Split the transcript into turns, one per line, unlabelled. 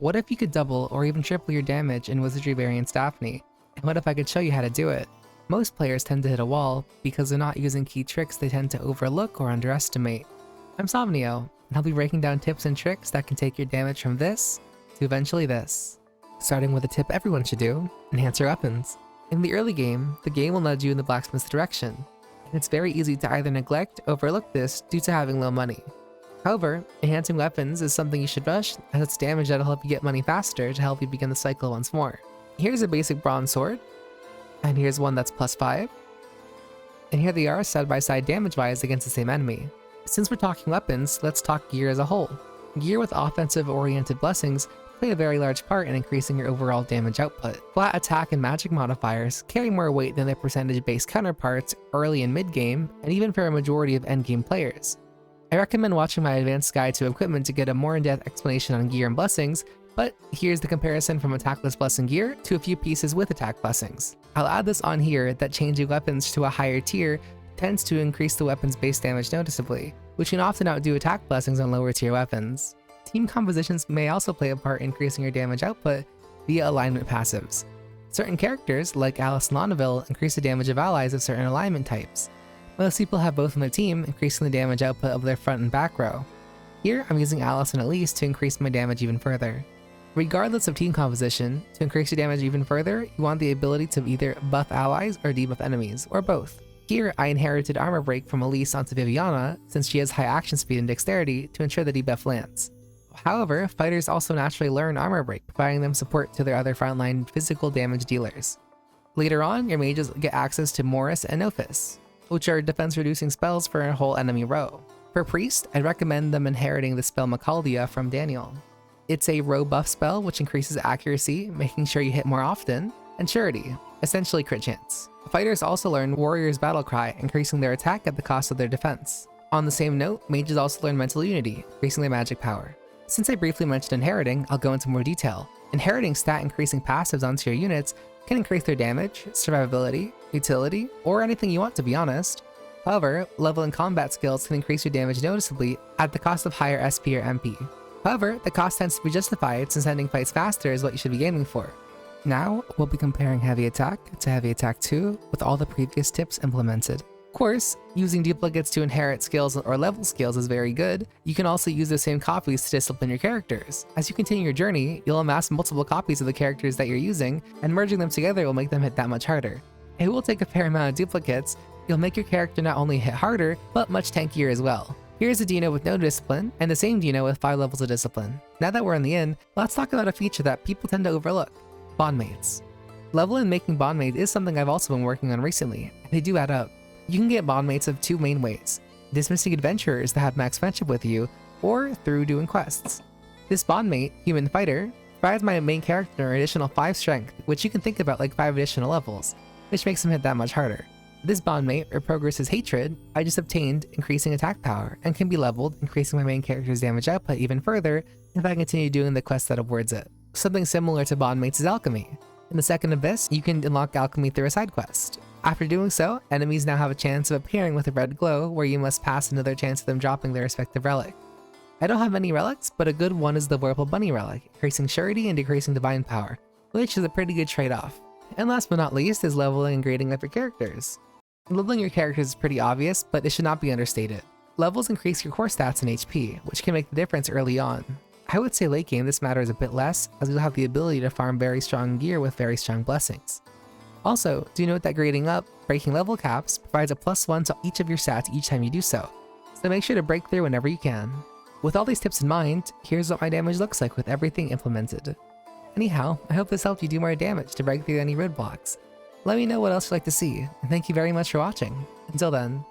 What if you could double or even triple your damage in Wizardry variants Daphne? And what if I could show you how to do it? Most players tend to hit a wall because they're not using key tricks they tend to overlook or underestimate. I'm Somnio, and I'll be breaking down tips and tricks that can take your damage from this to eventually this. Starting with a tip everyone should do: enhance your weapons. In the early game, the game will nudge you in the blacksmith's direction, and it's very easy to either neglect or overlook this due to having low money. However, enhancing weapons is something you should rush, as it's damage that'll help you get money faster to help you begin the cycle once more. Here's a basic bronze sword, and here's one that's +5, and here they are side by side damage-wise against the same enemy. Since we're talking weapons, let's talk gear as a whole. Gear with offensive-oriented blessings play a very large part in increasing your overall damage output. Flat attack and magic modifiers carry more weight than their percentage-based counterparts early and mid-game, and even for a majority of endgame players. I recommend watching my advanced guide to equipment to get a more in-depth explanation on gear and blessings, but here's the comparison from attackless blessing gear to a few pieces with attack blessings. I'll add this on here that changing weapons to a higher tier tends to increase the weapon's base damage noticeably, which can often outdo attack blessings on lower tier weapons. Team compositions may also play a part in increasing your damage output via alignment passives. Certain characters, like Alice and Lonneville, increase the damage of allies of certain alignment types. Most people have both on their team, increasing the damage output of their front and back row. Here, I'm using Alice and Elise to increase my damage even further. Regardless of team composition, to increase your damage even further, you want the ability to either buff allies or debuff enemies, or both. Here, I inherited Armor Break from Elise onto Viviana, since she has high action speed and dexterity to ensure the debuff lands. However, fighters also naturally learn Armor Break, providing them support to their other frontline physical damage dealers. Later on, your mages get access to Morris and Nophis, which are defense-reducing spells for a whole enemy row. For Priest, I'd recommend them inheriting the spell Macaldia from Daniel. It's a row buff spell which increases accuracy, making sure you hit more often, and Surety, essentially crit chance. Fighters also learn Warrior's Battle Cry, increasing their attack at the cost of their defense. On the same note, mages also learn Mental Unity, increasing their magic power. Since I briefly mentioned inheriting, I'll go into more detail. Inheriting stat-increasing passives onto your units can increase their damage, survivability, utility, or anything you want, to be honest. However, level and combat skills can increase your damage noticeably at the cost of higher SP or MP. However, the cost tends to be justified since ending fights faster is what you should be aiming for. Now, we'll be comparing Heavy Attack to Heavy Attack 2 with all the previous tips implemented. Of course, using duplicates to inherit skills or level skills is very good. You can also use the same copies to discipline your characters. As you continue your journey, you'll amass multiple copies of the characters that you're using, and merging them together will make them hit that much harder. It will take a fair amount of duplicates. You'll make your character not only hit harder, but much tankier as well. Here's a Dino with no discipline, and the same Dino with 5 levels of discipline. Now that we're in the inn, let's talk about a feature that people tend to overlook: bondmates. Level and making bondmates is something I've also been working on recently, and they do add up. You can get bondmates of 2 main ways: dismissing adventurers that have max friendship with you, or through doing quests. This bondmate, Human Fighter, provides my main character an additional 5 strength, which you can think about like 5 additional levels, which makes him hit that much harder. This bondmate, or Progress's Hatred, I just obtained, increasing attack power, and can be leveled, increasing my main character's damage output even further if I continue doing the quest that awards it. Something similar to bondmates is Alchemy. In the second of this, you can unlock Alchemy through a side quest. After doing so, enemies now have a chance of appearing with a red glow, where you must pass another chance of them dropping their respective relic. I don't have many relics, but a good one is the Whirlpool Bunny relic, increasing Surety and decreasing Divine Power, which is a pretty good trade-off. And last but not least is leveling and grading up your characters. Leveling your characters is pretty obvious, but it should not be understated. Levels increase your core stats and HP, which can make the difference early on. I would say late game this matters a bit less, as you'll have the ability to farm very strong gear with very strong blessings. Also, do note that grading up, breaking level caps, provides a +1 to each of your stats each time you do so, so make sure to break through whenever you can. With all these tips in mind, here's what my damage looks like with everything implemented. Anyhow, I hope this helped you do more damage to break through any roadblocks. Let me know what else you'd like to see, and thank you very much for watching. Until then.